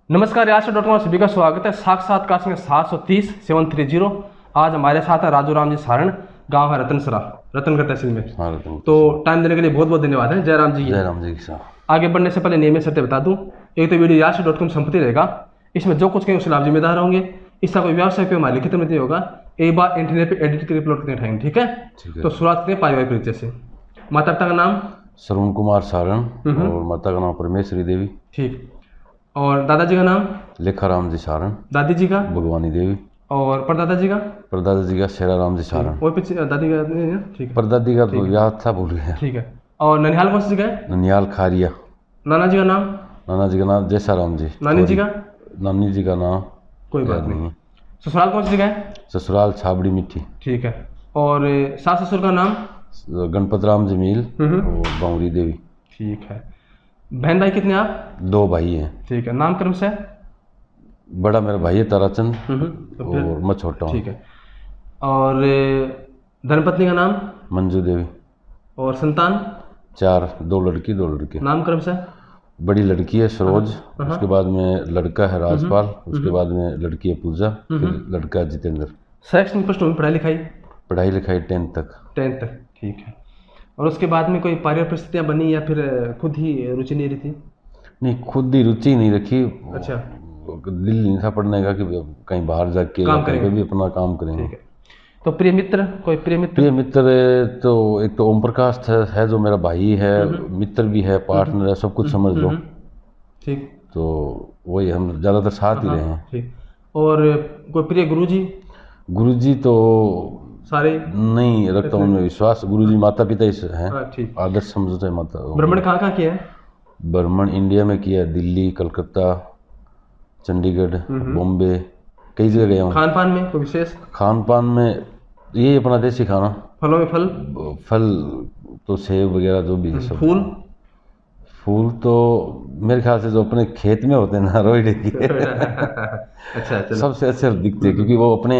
नमस्कार, यार सभी का स्वागत है। साक्षात्कार संख्या 730 730। आज हमारे साथ है राजू राम जी सारण, गांव है रतनसरा, रतनगढ़ तहसील में। तो टाइम देने के लिए बहुत बहुत धन्यवाद है। जयराम जी के साथ आगे बढ़ने से पहले नियमित शर्तें बता दूं। एक तो वीडियो यार.com संपत्ति रहेगा, इसमें जो कुछ कहें उसके आप जिम्मेदार होंगे। इसका कोई व्यवसाय पे हमारी लिखित में नहीं होगा। एक बार इंटरनेट पे एडिट करके अपलोड करके उठाएंगे, ठीक है? तो शुरुआत करें पारिवारिक परिचय से। माता पिता का नाम? श्रवण कुमार सारण और माता का नाम परमेश्वरी देवी। ठीक। और दादाजी का नाम? लेखाराम जी सारण। दादी जी का? भगवानी देवी। और परदादा जी का? परदादा जी का शेराराम जी सारण। और पीछे दादी का? ठीक है। परदादी का तो याद था, भूल गया। ठीक है। और ननिहाल कौन सी जगह है? ननिहाल खारिया। नाना जी का नाम? नाना जी का नाम जयसाराम जी। नानी जी का? नानी जी का नाम कोई बात नहीं। ससुराल कौन सी जगह है? ससुराल छाबड़ी मिट्टी। ठीक है। और सास ससुर का नाम? गणपत राम जमील और बावरी देवी। ठीक है। बहन भाई कितने आप? 2 भाई हैं। ठीक है। नाम क्रम से? बड़ा मेरा भाई है ताराचंद और मैं छोटा हूँ। ठीक है। और धर्मपत्नी का नाम? मंजू देवी। और संतान? 4, 2 लड़की 2 लड़के। नाम क्रम से? बड़ी लड़की है सरोज, उसके बाद में लड़का है राजपाल, उसके बाद में लड़की है पूजा, फिर लड़का है जितेंद्र। सेक्शन प्लस टू में पढ़ाई लिखाई? पढ़ाई लिखाई 10th तक। 10th तक, ठीक है। और उसके बाद में कोई पारिवारिक परिस्थितियाँ बनी या फिर खुद ही रुचि नहीं रही थी? नहीं, खुद ही रुचि नहीं रखी। अच्छा। दिल नहीं था पढ़ने का कि कहीं बाहर जाके काम करेंगे, भी अपना काम करेंगे। ठीक है। तो प्रिय मित्र, कोई प्रिय मित्र? प्रिय मित्र तो एक तो ओम प्रकाश है जो मेरा भाई है, मित्र भी है, पार्टनर है, सब कुछ समझ लो। ठीक। तो वही हम ज़्यादातर साथ ही रहे हैं। ठीक। और कोई प्रिय गुरुजी? गुरुजी तो सारे नहीं रखता उनमें विश्वास। गुरुजी माता पिता ही हैं। ठीक। आदर्श समझते हैं माता। भ्रमण कहाँ किया है? भ्रमण इंडिया में किया है, दिल्ली, कलकत्ता, चंडीगढ़, बॉम्बे, कई जगह गया हूँ। खान पान में कोई विशेष? खान पान में ये अपना देसी खाना। फलों में फल तो सेब वगैरह जो भी है सब। फूल तो मेरे ख्याल से जो अपने खेत में होते हैं ना, रोइडे की अच्छा, चलो। सबसे अच्छे दिखते हैं क्योंकि वो अपने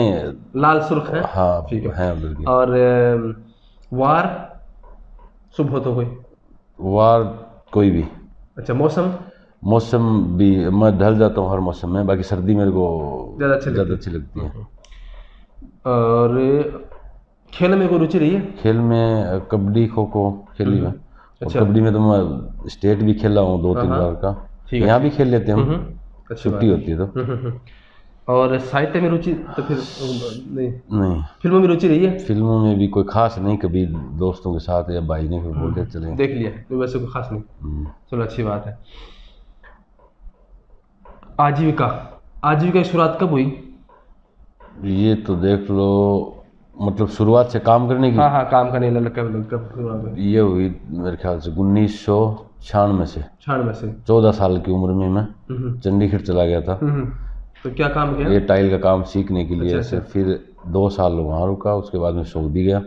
लाल सुर्ख है। हाँ, ठीक है। उधर की। और वार शुभ हो तो कोई? वार कोई भी। अच्छा। मौसम भी मैं ढल जाता हूँ हर मौसम में, बाकी सर्दी मेरे को ज़्यादा अच्छी लगती है। और खेल में कोई रुचि रही है? खेल में कबड्डी खो खो खेली है। अच्छा। कबड्डी में तो मैं स्टेट भी खेला हूँ 2-3 बार का। यहाँ भी खेल लेते हैं, छुट्टी होती है तो। और साहित्य में रुचि तो फिर नहीं। फिल्मों में रुचि रही है? फिल्मों में भी कोई खास नहीं, कभी दोस्तों के साथ या भाई ने बोल के चले देख लिया, तो वैसे कोई खास नहीं। चलो, अच्छी बात है। आजीविका की शुरुआत कब हुई? ये तो देख लो, मतलब शुरुआत से काम करने की। हाँ, काम करने कब ये हुई मेरे ख्याल से 1996 से। 14 साल की उम्र में मैं चंडीगढ़ चला गया था। तो क्या काम किया? ये टाइल का काम सीखने के लिए। अच्छा। फिर 2 साल वहाँ रुका, उसके बाद में सऊदी गया,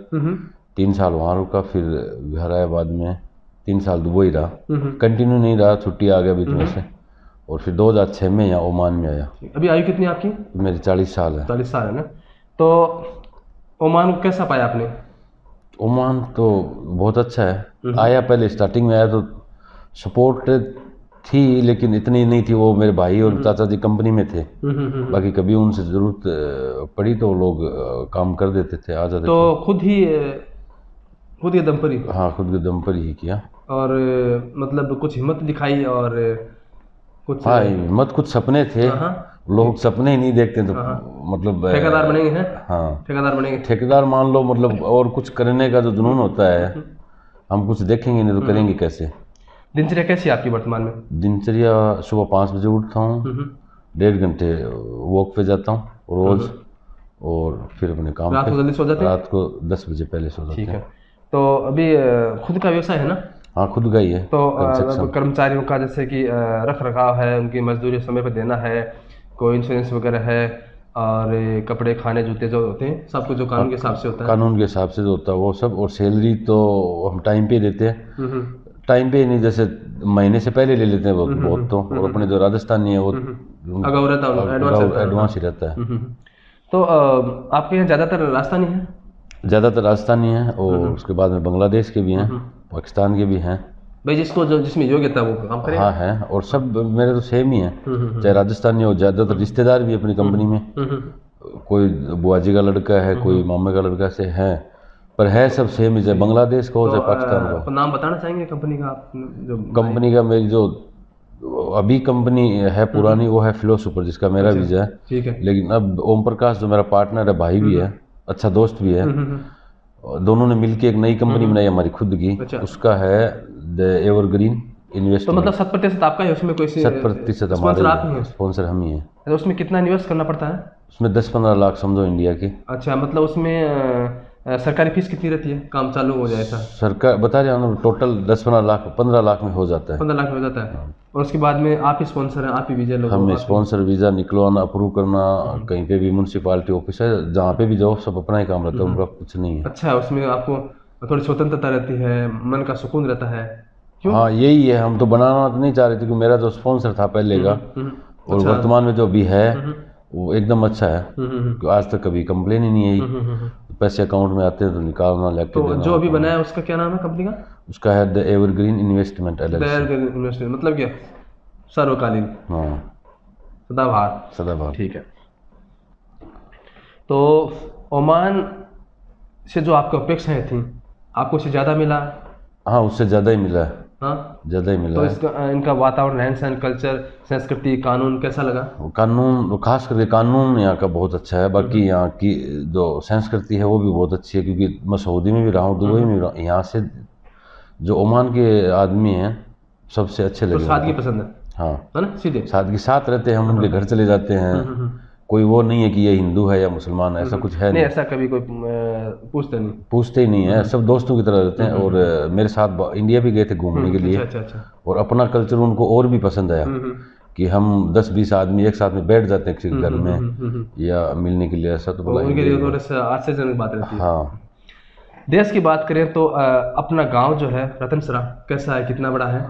3 साल वहाँ रुका, फिर घर आया। बाद में 3 साल दुबई रहा, कंटिन्यू नहीं रहा, छुट्टी आ गया बीच में से। और फिर 2006 में यहाँ ओमान में आया। अभी आयु कितनी आपकी? मेरी 40 साल है। 40 साल है ना। तो ओमान को कैसा पाया आपने? ओमान तो बहुत अच्छा है। आया, पहले स्टार्टिंग में आया तो सपोर्ट थी, लेकिन इतनी नहीं थी। वो मेरे भाई और चाचा जी कंपनी में थे, बाकी कभी उनसे ज़रूरत पड़ी तो लोग काम कर देते थे, आ जाते थे। तो खुद के दम पर ही? हाँ, खुद के दम पर ही किया। और मतलब कुछ हिम्मत दिखाई और कुछ? हाँ, हिम्मत, कुछ सपने थे। लोग सपने ही नहीं देखते तो मतलब ठेकेदार बनेंगे हैं? हाँ, ठेकेदार मान लो, मतलब और कुछ करने का जो जुनून होता है, हम कुछ देखेंगे नहीं तो करेंगे कैसे। दिनचर्या कैसी है आपकी वर्तमान में? दिनचर्या सुबह 5 बजे उठता हूँ, 1.5 घंटे वॉक पे जाता हूँ रोज, और फिर अपने काम रात को जल्दी सो जाते हैं? रात को 10 बजे पहले सो जाते हैं। ठीक है। तो अभी खुद का व्यवसाय है ना? हाँ, खुद का ही है। तो कर्मचारियों का जैसे कि रख रखाव है, उनकी मजदूरी समय पर देना है, कोई इंश्योरेंस वगैरह है, और कपड़े खाने जूते जो होते हैं सब कुछ जो कानून के हिसाब से होता है? कानून के हिसाब से जो होता है वो सब। और सैलरी तो हम टाइम पे देते हैं। टाइम पे नहीं, जैसे महीने से पहले ले लेते हैं बहुत तो। और अपने जो राजस्थानी है वो एडवांस ही रहता है। तो आपके यहाँ ज़्यादातर राजस्थानी है? और उसके बाद में बांग्लादेश के भी हैं, पाकिस्तान के भी हैं। भाई जिसको जो जिसमें योग्यता वो काम करे। हाँ है, और सब मेरे तो सेम ही है, चाहे राजस्थानी हो, ज़्यादातर रिश्तेदार भी अपनी कंपनी में, कोई बुआ जी का लड़का है, कोई मामे का लड़का से है, पर है सब सेम ही, चाहे बांग्लादेश का हो चाहे पाकिस्तान का तो नाम बताना चाहेंगे कंपनी का आप जो कंपनी का? मेरी जो अभी कंपनी है पुरानी वो है फ्लो सुपर, जिसका मेरा वीज़ा है। ठीक है। लेकिन अब ओम प्रकाश जो मेरा पार्टनर है, भाई भी है, अच्छा दोस्त भी है, दोनों ने मिलकर एक नई कंपनी बनाई हमारी खुद की। अच्छा। उसका है द एवरग्रीन तो इन्वेस्टमेंट। मतलब 7% आपका है उसमें, कोई 7% स्पॉन्सर आप ही हमारे हैं? स्पॉन्सर हम ही हैं। तो उसमें कितना इन्वेस्ट करना पड़ता है? उसमें 10-15 लाख समझो इंडिया के। अच्छा, मतलब उसमें सरकारी फीस कितनी रहती है काम चालू हो जाए ऐसा? सरकार बता रहा हूँ, टोटल 10-15 लाख 15 लाख में हो जाता है। 15 लाख में हो जाता है। और उसके बाद में आप ही स्पॉन्सर हैं, आप ही वीजा लोग? हमें स्पॉन्सर वीज़ा निकलवाना, अप्रूव करना, कहीं पे भी म्यूनसिपालिटी ऑफिस है जहाँ पे भी जाओ, सब अपना ही काम रहता है, उनका कुछ नहीं है। अच्छा, उसमें आपको थोड़ी स्वतंत्रता रहती है, मन का सुकून रहता है, क्यों? हाँ यही है, हम तो बनाना तो नहीं चाह रहे थे, क्योंकि मेरा जो स्पॉन्सर था पहले का और वर्तमान में जो अभी है वो एकदम अच्छा है। आज तक कभी कंप्लेन ही नहीं आई, पैसे अकाउंट में आते हैं तो निकालना लेके तो देना। जो अभी बनाया है उसका क्या नाम है कंपनी का? उसका है the evergreen investment LLC। Dayal investment, मतलब क्या? सर्वकालीन, हाँ, सदाबहार। सदाबहार। ठीक है। तो ओमान से जो आपको अपेक्षाएं थी, आपको उससे ज़्यादा मिला? हाँ उससे ज़्यादा ही मिला है, हाँ। ज़्यादा ही मिला तो है। इसका इनका वातावरण, रहन सहन, कल्चर, संस्कृति, कानून कैसा लगा? कानून, खास करके कानून यहाँ का बहुत अच्छा है। बाकी यहाँ की जो संस्कृति है वो भी बहुत अच्छी है, क्योंकि मैं सऊदी में भी रहा हूँ, दुबई में भी रहा हूँ। यहाँ से जो ओमान के आदमी हैं सबसे अच्छे तो लगे सादगी मुझको। पसंद हाँ, है ना? सीधे सादगी, साथ रहते हैं, हम उनके घर चले जाते हैं। कोई वो नहीं है कि ये हिंदू है या मुसलमान है, ऐसा कुछ है नहीं, नहीं। ऐसा कभी कोई पूछता नहीं? पूछते ही नहीं है, सब दोस्तों की तरह रहते हैं। और मेरे साथ इंडिया भी गए थे घूमने के लिए, अच्छा अच्छा। और अपना कल्चर उनको और भी पसंद आया कि हम 10-20 आदमी एक साथ में बैठ जाते हैं किसी के घर में या मिलने के लिए, ऐसा तो बोला उनके लिए थोड़ा सा आश्चर्यजनक बात रहती है। हाँ। देश की बात करें तो अपना गांव जो है रतनसरा कैसा है, कितना बड़ा है?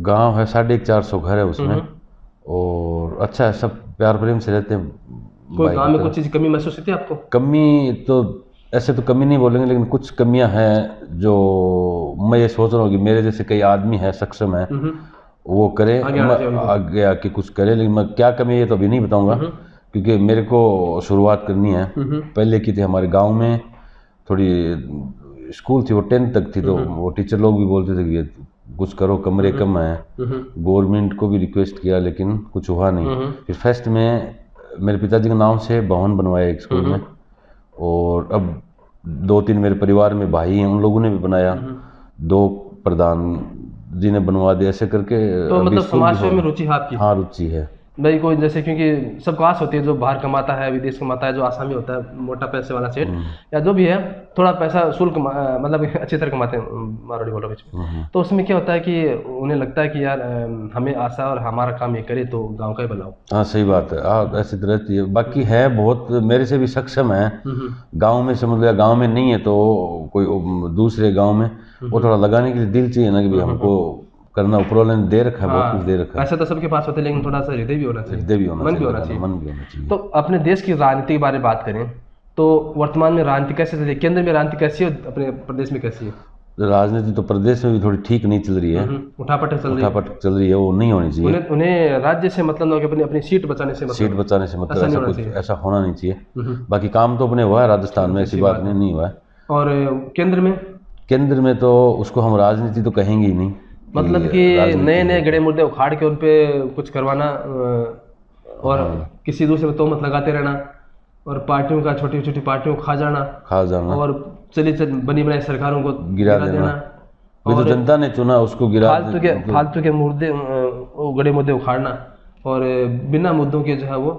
गांव है, 450 घर है उसमें, और अच्छा है, सब प्यार प्रेम से रहते हैं। कोई गांव में कुछ चीज़ कमी महसूस होती है आपको? कमी तो ऐसे तो कमी नहीं बोलेंगे, लेकिन कुछ कमियां हैं जो मैं ये सोच रहा हूँ कि मेरे जैसे कई आदमी हैं, सक्षम हैं, वो करें, आगे आके कुछ करें। लेकिन मैं क्या कमी है ये तो अभी नहीं बताऊंगा, क्योंकि मेरे को शुरुआत करनी है। पहले की थी हमारे गांव में थोड़ी स्कूल थी, वो 10th तक थी, तो वो टीचर लोग भी बोलते थे कि ये कुछ करो, कमरे कम हैं। गवर्नमेंट को भी रिक्वेस्ट किया लेकिन कुछ हुआ नहीं। फिर फर्स्ट में मेरे पिताजी के नाम से भवन बनवाया एक स्कूल में, और अब 2-3 मेरे परिवार में भाई हैं, उन लोगों ने भी बनाया, 2 प्रधान जी ने बनवा दिया, ऐसे करके। तो मतलब समाज सेवा में रुचि है आपकी? हाँ रुचि है भाई। कोई जैसे, क्योंकि सबको आस होती है, जो बाहर कमाता है, विदेश कमाता है, जो आसामी होता है, मोटा पैसे वाला सेठ या जो भी है, थोड़ा पैसा शुल्क मतलब अच्छी तरह कमाते हैं, मारवाड़ी बोलो बीच में। तो उसमें क्या होता है कि उन्हें लगता है कि यार हमें आशा और हमारा काम ये करे तो गांव का ही भला हो। हाँ सही बात है, हाँ ऐसी तरह रहती है। बाकी है बहुत मेरे से भी सक्षम है गाँव में, समझ लिया गाँव में नहीं है तो कोई दूसरे गाँव में, वो थोड़ा लगाने के लिए दिल चाहिए ना कि भाई हमको करना, ऊपर वाले ने दे रखा है, बहुत कुछ दे रखा है। ऐसा तो सबके पास होता है, लेकिन थोड़ा सा हृदय भी होना चाहिए, हृदय भी होना मन भी चाहिए, होना चाहिए, मन भी होना चाहिए। तो अपने देश की राजनीति के बारे में बात करें तो वर्तमान में राजनीति कैसे चल रही है? केंद्र में राजनीति कैसी है, अपने प्रदेश में कैसी है? राजनीति तो प्रदेश में भी थोड़ी ठीक नहीं चल रही है, उठापटक चल रही है। उठापटक चल रही है, वो नहीं होनी चाहिए। उन्हें राज्य से मतलब कि अपनी अपनी सीट बचाने से मतलब, सीट बचाने से मतलब ऐसा कुछ ऐसा होना नहीं चाहिए। बाकी काम तो अपने हुआ है राजस्थान में, ऐसी बात नहीं हुआ है। और केंद्र में तो उसको हम राजनीति तो कहेंगे ही नहीं, मतलब कि नए नए गड़े मुद्दे उखाड़ के उन पे कुछ करवाना, और किसी दूसरे में तोहमत लगाते रहना, और पार्टियों का, छोटी छोटी पार्टियों को खा जाना, और बनी बनाई सरकारों को गिरा देना। और जो जनता ने चुना उसको गिरा, फालतू के मुद्दे, गड़े मुद्दे उखाड़ना, और बिना मुद्दों के जो है वो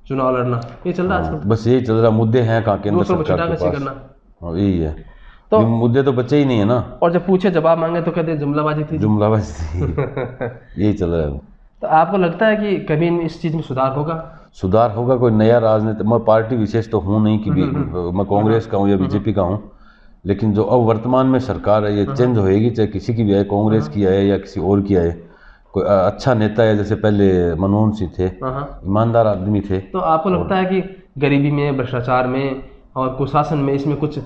चुनाव लड़ना, ये चल रहा है आजकल। बस यही चल रहा, मुद्दे हैं कहाँ केंद्र सरकार के पास, यही है। तो मुद्दे तो बचे ही नहीं है ना, और जब पूछे जवाब मांगे तो कहते जुमलाबाजी थी, जुमलाबाजी थी। यही चल रहा है। तो आपको लगता है कि कभी इस चीज़ में सुधार होगा? सुधार होगा, कोई नया राजनीति, मैं पार्टी विशेष तो हूँ नहीं कि मैं कांग्रेस का हूँ या बीजेपी का हूँ, लेकिन जो अब वर्तमान में सरकार है ये चेंज होएगी, चाहे किसी की भी आए, कांग्रेस की आए या किसी और की आए, कोई अच्छा नेता है, जैसे पहले मनमोहन सिंह थे, ईमानदार आदमी थे। तो आपको लगता है कि गरीबी में, भ्रष्टाचार में और कुशासन में, इसमें कुछ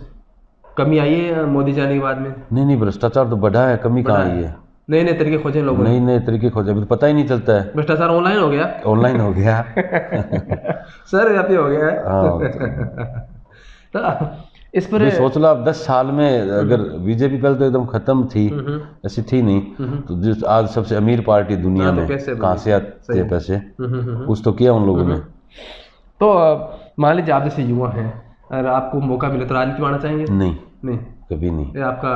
कमी आई है मोदी जाने के बाद में? नहीं, भ्रष्टाचार तो बढ़ा है, कमी कहाँ आई है? नए नए तरीके खोजे लोगों ने, नए नए तरीके खोजे, अभी तो पता ही नहीं चलता है। भ्रष्टाचार ऑनलाइन हो गया, ऑनलाइन हो गया। सर्वव्यापी हो गया है। हाँ, तो इस पर अभी सोच लो आप 10 साल में अगर बीजेपी पहले तो एकदम खत्म थी, ऐसी थी नहीं, तो जिस आज सबसे अमीर पार्टी दुनिया हाँ, तो में, कैसे कहाँ से आते हैं पैसे? कुछ तो किया उन लोगों ने। तो मान लीजिए आप जैसे युवा हैं, अगर आपको मौका मिले तो राजनीति में आना चाहेंगे? नहीं, नहीं, कभी नहीं। ये आपका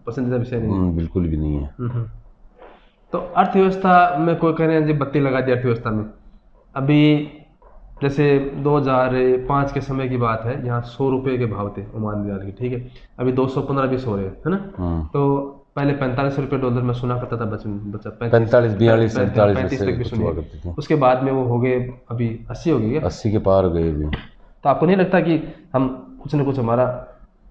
पसंदीदा विषय नहीं है। बिल्कुल भी नहीं है। तो अर्थव्यवस्था में कोई कह रहे हैं जी बत्ती लगा दी अर्थव्यवस्था में। अभी जैसे 2005 के समय की बात है, यहाँ 100 रुपये के भाव थे ओमान रियाल के, ठीक है, अभी 215-20 हो रहे हैं, है ना। तो पहले 45 रुपये डॉलर में सुना करता था बच्चा 45, 42, 47 35 तक भी कुछ सुने, हुआ करती थी। उसके बाद में वो हो गए अभी 80 हो गए। 80 के पार हो गए अभी। तो आपको नहीं लगता कि हम कुछ ना कुछ हमारा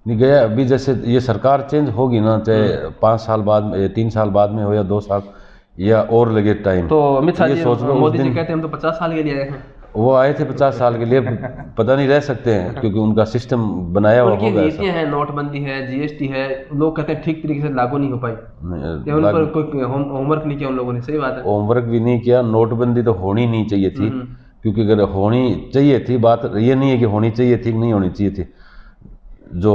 नहीं गया? अभी जैसे ये सरकार चेंज होगी ना, चाहे 5 साल बाद में, 3 साल बाद में हो या 2 साल या और लगे टाइम, तो अमित शाह जी, सोच लो मोदी जी कहते हैं हम तो 50 साल के लिए आए हैं। वो आए थे 50 साल के लिए, पता नहीं रह सकते हैं क्योंकि उनका सिस्टम बनाया हुआ उनकी होगा। नीतियां हैं, नोटबंदी है, जीएसटी है, लोग कहते हैं ठीक तरीके से लागू नहीं हो पाई, या उन पर कोई होमवर्क नहीं किया उन लोगों ने। सही बात है, होमवर्क भी नहीं किया। नोटबंदी तो होनी नहीं चाहिए थी, क्योंकि अगर होनी चाहिए थी, बात ये नहीं है कि होनी चाहिए थी कि नहीं होनी चाहिए थी, जो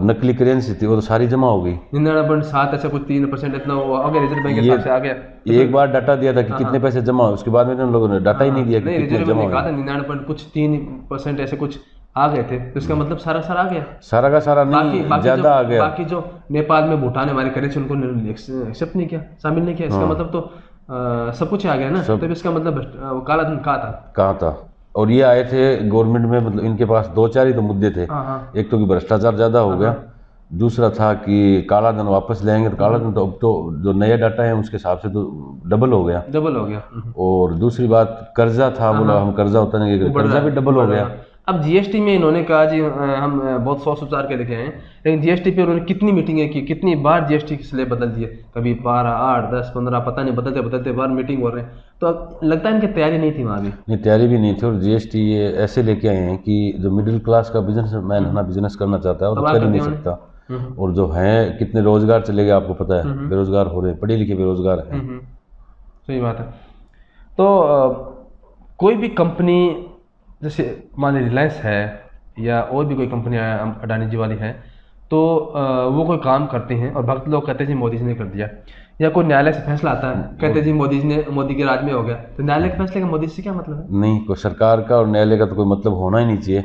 नकली करेंसी थी वो तो सारी जमा हो गई। 99.7 ऐसा कुछ 3% इतना वो आ गया, रिजर्व बैंक के हिसाब से आ गया। एक बार डाटा दिया था कि कितने पैसे जमा हुए, उसके बाद में उन लोगों ने डाटा ही नहीं दिया कि नहीं, कितने रिजर्व जमा बैंक ने हुए। कहा था 99.3% ऐसे कुछ आ गए थे, तो इसका मतलब सारा सारा आ गया। सारा का सारा नहीं, ज्यादा आ गया। बाकी जो नेपाल में भूटान हमारे करेंसी उनको एक्सेप्ट नहीं किया, शामिल नहीं किया, इसका मतलब तो सब कुछ आ गया ना। तो इसका मतलब काला धन कहाँ था। और ये आए थे गवर्नमेंट में, मतलब इनके पास 2-4 ही तो मुद्दे थे। एक तो कि भ्रष्टाचार ज्यादा हो गया, दूसरा था कि काला धन वापस लेंगे, तो काला धन तो अब तो जो नया डाटा है उसके हिसाब से तो डबल हो गया। और दूसरी बात कर्जा था, बोला हम कर्जा होता नहीं, कर्जा भी डबल हो गया। अब जीएसटी में इन्होंने कहा जी हम बहुत सोच विचार के लेके आए हैं, लेकिन जीएसटी पे उन्होंने कितनी मीटिंगें की, कितनी बार जीएसटी के स्लैब बदल दिए, कभी 12, 8, 10, 15 पता नहीं, बदलते बार मीटिंग हो रहे हैं। तो लगता है इनकी तैयारी नहीं थी वहाँ भी। नहीं, तैयारी भी नहीं थी। और जीएसटी ये ऐसे लेके आए हैं कि जो मिडिल क्लास का बिजनेसमैन है ना, बिजनेस करना चाहता है वो तो कर ही नहीं सकता। और जो है कितने रोजगार चले गए आपको पता है, बेरोजगार हो रहे हैं, पढ़े लिखे बेरोजगार हैं। सही बात है। तो कोई भी कंपनी जैसे मान लीजिए रिलायंस है या और भी कोई कंपनी अडानी जी वाली है, तो वो कोई काम करते हैं और भक्त लोग कहते हैं जी मोदी जी ने कर दिया, या कोई न्यायालय से फैसला आता है कहते हैं जी मोदी के राज में हो गया, तो न्यायालय के फैसले का मोदी से क्या मतलब है? नहीं, कोई सरकार का और न्यायालय का तो कोई मतलब होना ही नहीं चाहिए।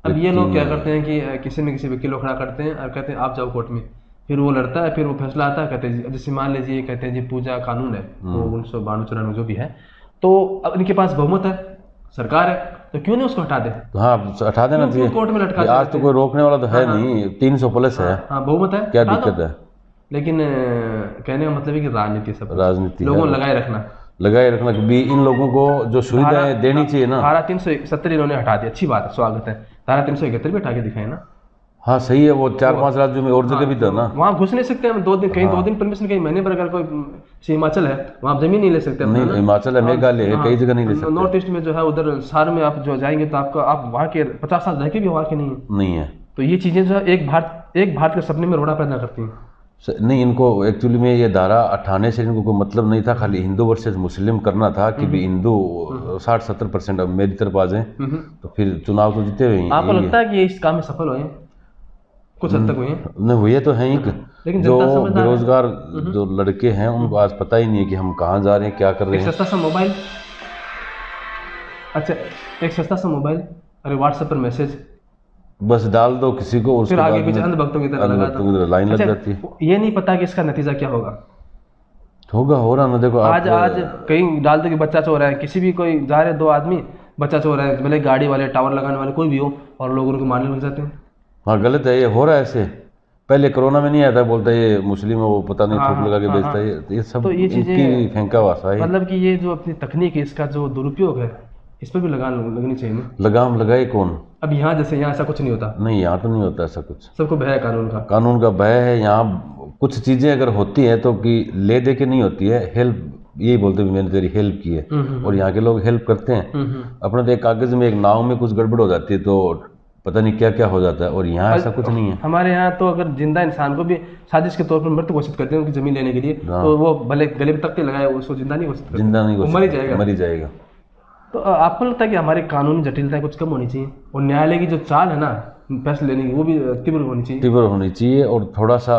अब ये लोग क्या करते हैं कि किसी न किसी वकील को खड़ा करते हैं और कहते हैं आप जाओ कोर्ट में, फिर वो लड़ता है, फिर वो फैसला आता है, कहते हैं जैसे मान लीजिए कहते हैं जी पूजा कानून है, वो 1992-94 जो भी है, तो अब इनके पास बहुमत है, सरकार है, तो क्यों नहीं उसको हटा दे? तो हाँ, हटा देना चाहिए। कोर्ट में लटका आज तो कोई रोकने वाला तो है नहीं, 300 प्लस है। हाँ, बहुमत है, क्या दिक्कत है? लेकिन कहने का मतलब है कि राजनीति, सब राजनीति लोगों लगाए रखना कि भी इन लोगों को जो सुविधाएं देनी चाहिए ना। धारा 370 इन्होंने हटा दी, अच्छी बात है, स्वागत है। धारा 371 भी हटा के दिखाए ना। हाँ सही है, वो 4-5 राज्यों में और जगह भी था ना, वहाँ घुस नहीं सकते हम 2 दिन, कहीं 2 दिन परमिशन, कहीं महीने पर, अगर कोई हिमाचल है वहाँ आप जमीन नहीं ले सकते। नहीं, हिमाचल है, मेघालय है, कई जगह नहीं ले सकते। नॉर्थ ईस्ट में जो है उधर सार में आप जो जाएंगे तो आपका आप वहाँ के 50 साल रह के भी वहाँ के नहीं है। तो ये चीज़ें जो है एक भारत के सपने में रोड़ा पैदा करती हैं। नहीं, इनको एक्चुअली में ये धारा हटाने से इनको कोई मतलब नहीं था, खाली हिंदू वर्सेस मुस्लिम करना था कि भी हिंदू 60-70% अब मेरी तरफ आ जाए, तो फिर चुनाव तो जीते हुए। आपको लगता है कि ये इस काम में सफल हुए? कुछ हद तक हुए? नहीं हुए तो हैं ही, लेकिन जो बेरोजगार जो लड़के हैं उनको आज पता ही नहीं है कि हम कहाँ जा रहे हैं, क्या कर रहे हैं। सस्ता सा मोबाइल, अच्छा एक सस्ता सा मोबाइल, अरे व्हाट्सएप पर मैसेज बस डाल दो किसी को, फिर आगे पीछे अंधभक्तों की तरह लाइन लग जाती है। ये नहीं पता कि इसका नतीजा क्या होगा। हो रहा ना, देखो आज कहीं डाल दो कि बच्चा चोर है, किसी भी कोई जा रहे 2 आदमी बच्चा चोर है, भले गाड़ी वाले, टावर लगाने वाले, कोई भी हो, और लोग उनको मारने लग जाते हैं। हाँ गलत है, ये हो रहा है ऐसे। पहले कोरोना में नहीं आया था, बोलता है ये मुस्लिम है, वो पता नहीं थूक लगा के बेचता है, ये सब तो ये इनकी फेंका वासा है। मतलब कि ये जो अपनी तकनीक है, इसका जो दुरुपयोग है, इस पर भी लगाम लगनी चाहिए ना। लगाम लगाए कौन? अब यहाँ जैसे यहाँ ऐसा कुछ नहीं होता। नहीं, यहाँ तो नहीं होता ऐसा कुछ, सबको भय है कानून का भय है। यहाँ कुछ चीजें अगर होती हैं तो कि ले दे के नहीं होती है, हेल्प, यही बोलते हैं मैंने तेरी हेल्प की है, और यहाँ के लोग हेल्प करते हैं। अपने तो एक कागज में, एक नाव में कुछ गड़बड़ हो जाती है तो पता नहीं क्या क्या हो जाता है, और यहाँ ऐसा कुछ नहीं है। हमारे यहाँ तो अगर जिंदा इंसान को भी साजिश के तौर पर मृत घोषित करते हैं उनकी जमीन लेने के लिए, तो वो भले गले में तख्ते लगाए उसको जिंदा नहीं घोषित करते, जिंदा नहीं वो घोषित मर ही करते, जाएगा। मर ही जाएगा। तो आपको लगता है कि हमारी कानूनी जटिलताएं कुछ कम होनी चाहिए, और न्यायालय की जो चाल है ना फैसले लेने की वो भी तीव्र होनी चाहिए? तीव्र होनी चाहिए, और थोड़ा सा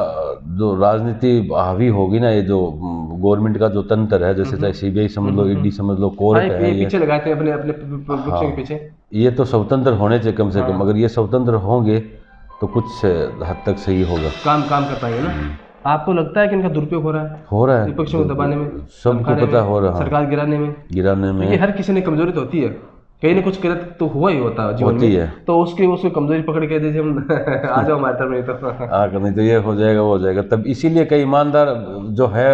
जो राजनीति हावी होगी ना, ये जो गवर्नमेंट का जो तंत्र है, जैसे चाहे सीबीआई समझ लो, ईडी समझ लो, कोर्ट है, ये पीछे लगाते हैं अपने अपने पक्षों के पीछे। ये तो स्वतंत्र होने चाहिए कम से कम। अगर ये स्वतंत्र होंगे तो कुछ हद तक सही होगा, काम कर पाएंगे ना। आपको लगता है कि इनका दुरुपयोग हो रहा है? हो रहा है, विपक्षों को दबाने में, सबको पता हो रहा है, सरकार गिराने में। गिराने हर किसी ने कमजोरी तो होती है, कहीं ना कुछ गलत तो हुआ ही होता है जीवन में, तो उसकी कमजोरी पकड़ के दीजिए हम आ जाओ हमारे तरफ, नहीं तो नहीं तो ये हो जाएगा वो हो जाएगा। तब इसीलिए कई ईमानदार जो है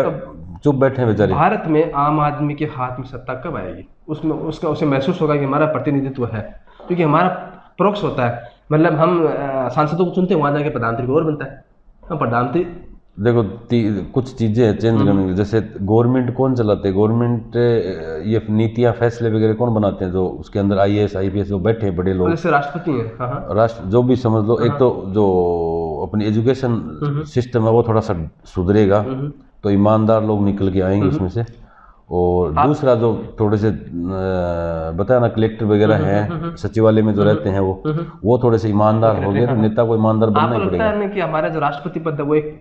चुप बैठे बेचारे। भारत में आम आदमी के हाथ में सत्ता कब आएगी? उसमें उसे महसूस होगा कि हमारा प्रतिनिधित्व है, क्योंकि हमारा प्रोक्स होता है। मतलब हम सांसदों को चुनते हैं, वहाँ जाके प्रधानमंत्री को और बनता है। हम प्रधानमंत्री देखो कुछ चीज़ें चेंज करने की, जैसे गवर्नमेंट कौन चलाते हैं? गवर्नमेंट ये नीतियाँ फैसले वगैरह कौन बनाते हैं? जो उसके अंदर IAS IPS जो बैठे हैं बड़े लोग, जैसे राष्ट्रपति हैं। हाँ, राष्ट्र जो भी समझ लो। एक तो जो अपनी एजुकेशन सिस्टम है वो थोड़ा सा सुधरेगा, तो ईमानदार लोग निकल के आएंगे उसमें से। और दूसरा जो थोड़े से बताया ना, कलेक्टर वगैरह हैं सचिवालय में जो रहते हैं, वो थोड़े से ईमानदार हो गए तो नेता को ईमानदार बनना ही पड़ेगा। आपको लगता है कि हमारा जो राष्ट्रपति पद है वो एक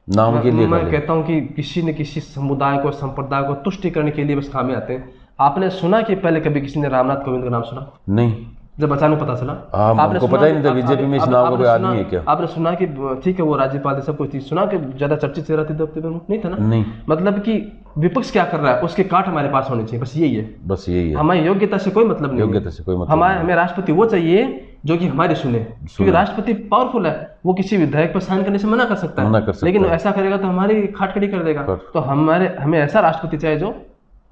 नाम के लिए? मैं कहता हूँ कि किसी न किसी समुदाय को, संप्रदाय को तुष्टि करने के लिए बस काम में आते हैं। आपने सुना कि पहले कभी किसी ने रामनाथ कोविंद का नाम सुना? नहीं। जब अचानक पता चला, आपको पता ही नहीं था बीजेपी में इस नाम का कोई आदमी है क्या? आपने सुना कि ठीक है वो राज्यपाल सब कुछ सुना कि ज्यादा चर्चित चेहरा थी दफ्तर में? नहीं था ना। नहीं। मतलब कि विपक्ष क्या कर रहा है उसके काट हमारे पास होने चाहिए, बस यही है। बस यही है, हमारी योग्यता से कोई मतलब नहीं। योग्यता से कोई मतलब हमें राष्ट्रपति वो चाहिए जो कि हमारी सुने, क्योंकि राष्ट्रपति पावरफुल है, वो किसी विधायक पर साइन करने से मना कर सकता है, लेकिन ऐसा करेगा तो हमारी खाट खड़ी कर देगा। तो हमें ऐसा राष्ट्रपति चाहिए जो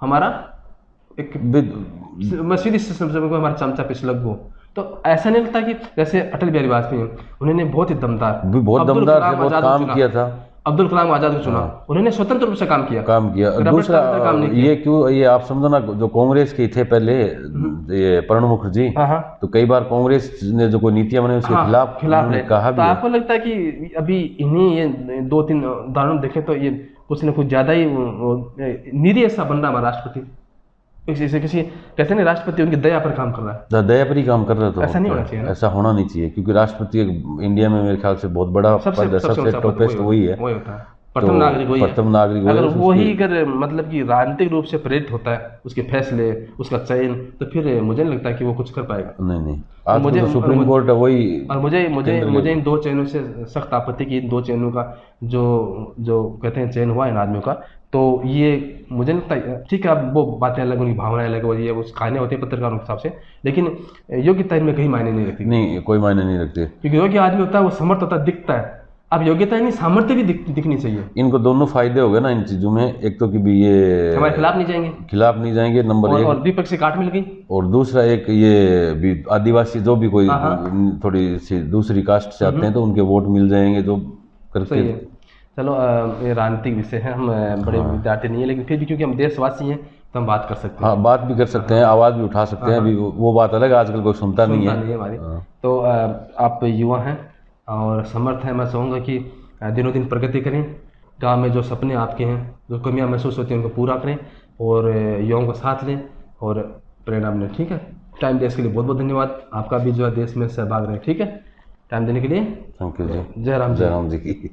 हमारा एक सीधी सिस्टम को हमारा चमचा पिछलग हो। तो ऐसा नहीं लगता कि जैसे अटल बिहारी वाजपेयी उन्होंने बहुत दमदार काम किया था, अब्दुल कलाम आजाद को चुना, उन्होंने स्वतंत्र रूप से काम किया। दूसरा ये क्यों, ये आप समझो ना, जो कांग्रेस के थे पहले ये प्रणब मुखर्जी, तो कई बार कांग्रेस ने जो कोई नीतियां बनाई उसके खिलाफ कहा भी। तो आपको लगता है कि अभी इन्हीं ये 2-3 उदाहरण देखें तो ये कुछ न कुछ ज्यादा ही निरीह सा बन रहा हमारा राष्ट्रपति? किसी कहते नहीं राष्ट्रपति उनकी दया पर काम कर रहा है, दया पर ही काम कर रहा है। तो ऐसा नहीं होना चाहिए, ऐसा होना नहीं चाहिए, क्योंकि राष्ट्रपति इंडिया में मेरे ख्याल से बहुत बड़ा पद है, सबसे टॉपेस्ट वही है, वही होता है, प्रथम नागरिक वही है। अगर वही अगर मतलब कि राजनीतिक रूप से प्रेरित होता है उसके फैसले, उसका चयन, तो फिर मुझे नहीं लगता कि वो कुछ कर पाएगा। नहीं, आज मुझे सुप्रीम कोर्ट है वही। और मुझे इन 2 चयनों से सख्त आपत्ति की, इन 2 चयनों का जो कहते हैं चयन हुआ इन आदमियों का, तो ये मुझे लगता है ठीक है, अब वो बातें अलग, उनकी भावनाएं अलग, वो ये उस कहानियाँ होती है पत्रकारों के हिसाब से, लेकिन योग्यता इनमें कहीं मायने नहीं रखती। नहीं, कोई मायने नहीं रखती, क्योंकि योग्य आदमी होता है वो समर्थ होता है, दिखता है। अब योग्यता नहीं, सामर्थ्य भी दिखनी चाहिए। इनको दोनों फायदे हो गए ना इन चीजों में, एक तो कि भी ये हमारे खिलाफ नहीं जाएंगे नंबर 1, और विपक्ष से काट मिल गई, और दूसरा एक ये भी आदिवासी जो भी कोई थोड़ी सी दूसरी कास्ट से आते हैं तो उनके वोट मिल जाएंगे जो करते हैं। चलो ये राजनीतिक विषय है, हम बड़े विद्यार्थी नहीं है, लेकिन फिर भी क्योंकि हम देशवासी हैं तो हम बात कर सकते हैं। बात भी कर सकते हैं, आवाज़ भी उठा सकते हैं। अभी वो बात अलग, आजकल कोई सुनता नहीं है हमारी। तो आप युवा हैं और समर्थ हैं, मैं चाहूँगा कि दिनों दिन प्रगति करें, गाँव में जो सपने आपके हैं, जो कमियाँ महसूस होती हैं उनको पूरा करें, और युवाओं का साथ लें और प्रेरणा बने। ठीक है, टाइम देने के लिए बहुत बहुत धन्यवाद। आपका भी जो है देश में सहभाग रहे। ठीक है, टाइम देने के लिए थैंक यू जी। जय राम जी की।